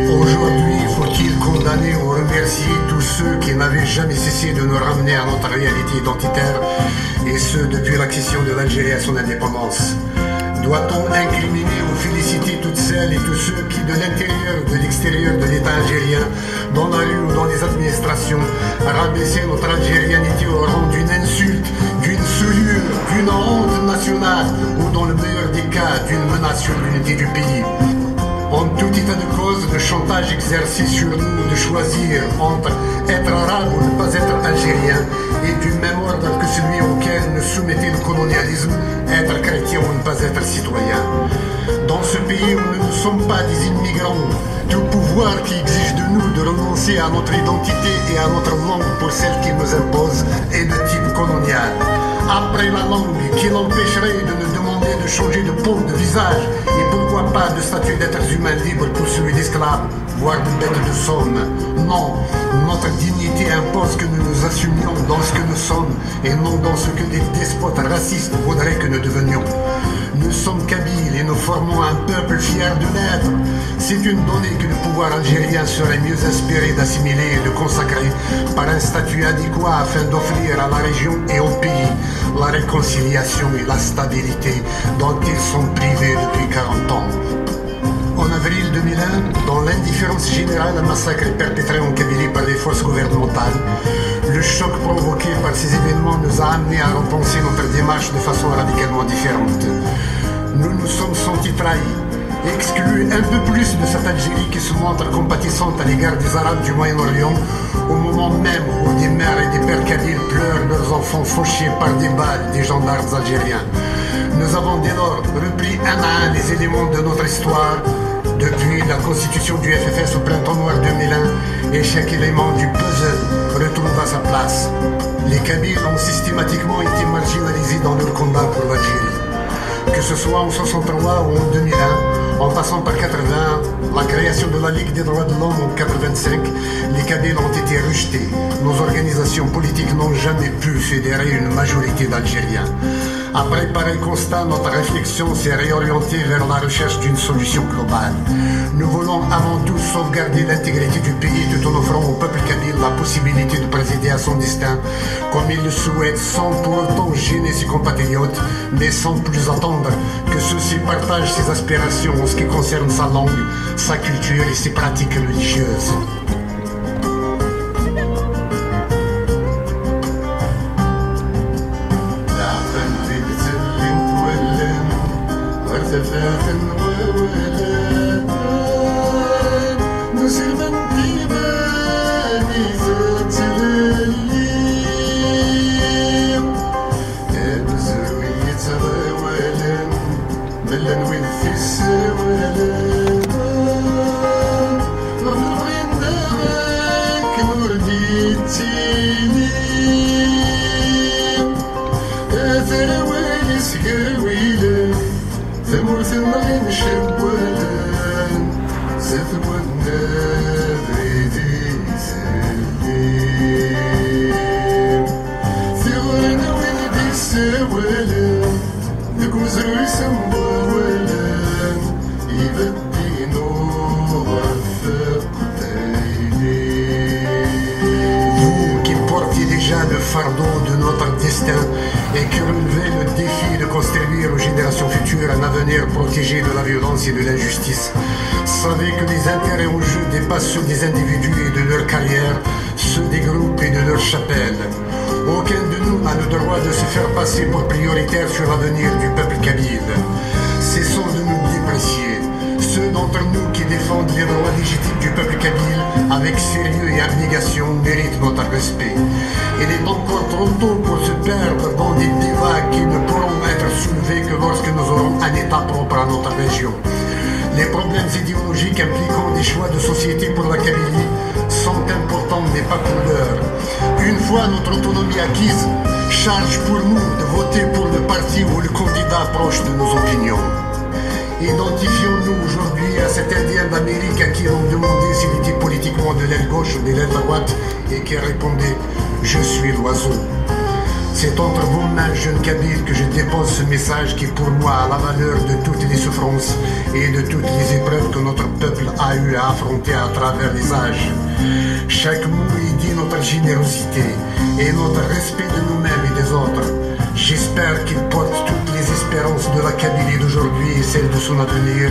Aujourd'hui, faut-il condamner ou remercier tous ceux qui n'avaient jamais cessé de nous ramener à notre réalité identitaire, et ce depuis l'accession de l'Algérie à son indépendance? Doit-on incriminer ou féliciter toutes celles et tous ceux qui, de l'intérieur ou de l'extérieur de l'État algérien, dans la rue ou dans les administrations, rabaissaient notre algérianité au rang d'une insulte, d'une souillure, d'une honte nationale, ou dans le meilleur des cas, d'une menace sur l'unité du pays? En tout état de cause, le chantage exercé sur nous de choisir entre être arabe ou ne pas être algérien est du même ordre que celui auquel nous soumettait le colonialisme, être chrétien ou ne pas être citoyen. Dans ce pays où nous ne sommes pas des immigrants, tout pouvoir qui exige de nous de renoncer à notre identité et à notre langue pour celle qui nous impose est de type colonial. Après la langue, qui l'empêcherait de nous demander de changer de peau, de visage, et pourquoi pas de statut d'êtres humains libres pour celui d'esclaves, voire de bêtes de somme? Non, notre dignité impose que nous nous assumions dans ce que nous sommes, et non dans ce que des despotes racistes voudraient que nous devenions. Nous sommes Kabyles et nous formons un peuple fier de l'être. C'est une donnée que le pouvoir algérien serait mieux inspiré d'assimiler et de consacrer par un statut adéquat afin d'offrir à la région et au pays la réconciliation et la stabilité dont ils sont privés depuis 40 ans. En avril 2001, dans l'indifférence générale, un massacre est perpétré en Kabylie par les forces gouvernementales. Le choc provoqué par ces événements nous a amenés à repenser notre démarche de façon radicalement différente. Nous nous sommes sentis trahis, exclus un peu plus de cette Algérie qui se montre compatissante à l'égard des Arabes du Moyen-Orient, au moment même où des mères et des pères kabyles pleurent leurs enfants fauchés par des balles des gendarmes algériens. Nous avons dès lors repris un à un les éléments de notre histoire, depuis la constitution du FFS au printemps noir 2001, et chaque élément du puzzle retrouve à sa place. Les Kabyles ont systématiquement été marginalisés dans leur combat pour l'Algérie. Que ce soit en 63 ou en 2001, en passant par 80, la création de la Ligue des droits de l'homme en 85, les Kabyles ont été rejetés. Nos organisations politiques n'ont jamais pu fédérer une majorité d'Algériens. Après pareil constat, notre réflexion s'est réorientée vers la recherche d'une solution globale. Nous voulons avant tout sauvegarder l'intégrité du pays tout en offrant au peuple kabyle la possibilité de présider à son destin comme il le souhaite, sans pour autant gêner ses compatriotes, mais sans plus attendre que ceux-ci partagent ses aspirations en ce qui concerne sa langue, sa culture et ses pratiques religieuses. Le fardeau de notre destin et qui relevait le défi de construire aux générations futures un avenir protégé de la violence et de l'injustice. Savez que les intérêts en jeu dépassent ceux des individus et de leur carrière, ceux des groupes et de leurs chapelles. Aucun de nous n'a le droit de se faire passer pour prioritaire sur l'avenir du peuple kabyle. Cessons de nous déprécier. Ceux d'entre nous qui défendent les droits légitimes du peuple kabyle avec sérieux et abnégation méritent notre respect. Il est encore trop tôt pour se perdre dans des débats qui ne pourront être soulevés que lorsque nous aurons un État propre à notre région. Les problèmes idéologiques impliquant des choix de société pour la Kabylie sont importants mais pas pour l'heure. Une fois notre autonomie acquise, charge pour nous de voter pour le parti ou le candidat proche de nos opinions. Identifions-nous aujourd'hui à cet Indien d'Amérique à qui l'on demandait s'il était politiquement de l'aile gauche ou de l'aile droite et qui répondait « Je suis l'oiseau ». C'est entre vos mains, jeunes Kabyles, que je dépose ce message qui pour moi a la valeur de toutes les souffrances et de toutes les épreuves que notre peuple a eu à affronter à travers les âges. Chaque mot y dit notre générosité et notre respect de nous-mêmes et des autres. J'espère qu'il porte toutes les espérances de la Kabylie d'aujourd'hui et celles de son avenir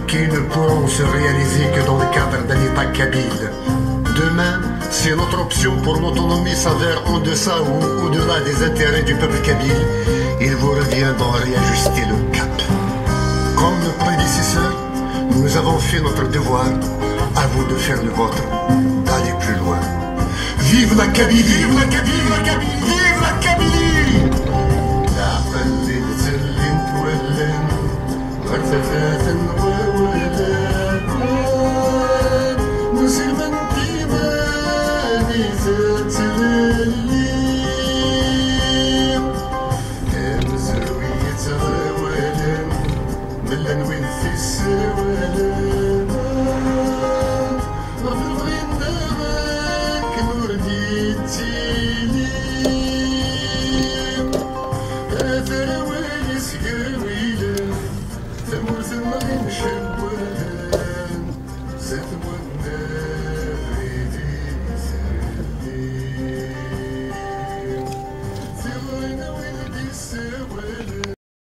qui ne pourront se réaliser que dans le cadre d'un État kabyle. Demain, si notre option pour l'autonomie s'avère en deçà ou au-delà des intérêts du peuple kabyle, il vous revient d'en réajuster le cap. Comme nos prédécesseurs, nous avons fait notre devoir, à vous de faire le vôtre, d'aller plus loin. Vive la Kabylie! Vive la Kabylie! Vive la Kabylie!